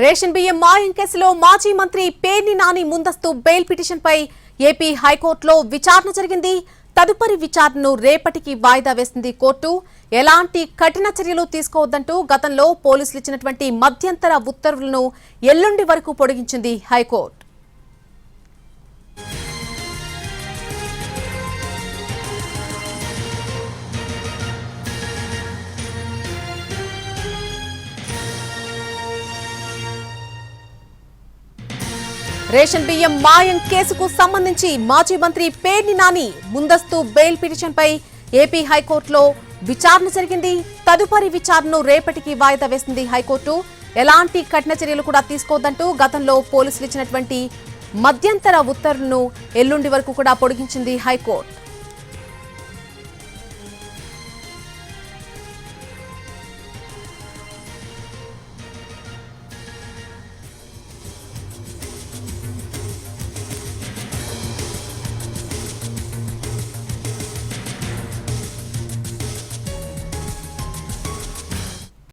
Ration బియ్యం మాయం కేసులో మాజీ మంత్రి పేర్ని నాని ముందస్తు బెయిల్ పిటిషన్పై ఏపీ హైకోర్టులో విచారణ జరిగింది. తదుపరి విచారణను రేపటికి వాయిదా వేసింది కోర్టు. ఎలాంటి కఠిన చర్యలు తీసుకోవద్దంటూ గతంలో పోలీసులు ఇచ్చినటువంటి మధ్యంతర ఉత్తర్వులను ఎల్లుండి వరకు పొడిగించింది హైకోర్టు. రేషన్ బియ్యం మాయం కేసుకు సంబంధించి మాజీ మంత్రి పేర్ని నాని ముందస్తు బెయిల్ పిటిషన్పై ఏపీ హైకోర్టులో విచారణ జరిగింది. తదుపరి విచారణను రేపటికి వాయిదా వేసింది హైకోర్టు. ఎలాంటి కఠిన చర్యలు కూడా తీసుకోవద్దంటూ గతంలో పోలీసులు ఇచ్చినటువంటి మధ్యంతర ఉత్తర్వులను ఎల్లుండి వరకు కూడా పొడిగించింది హైకోర్టు.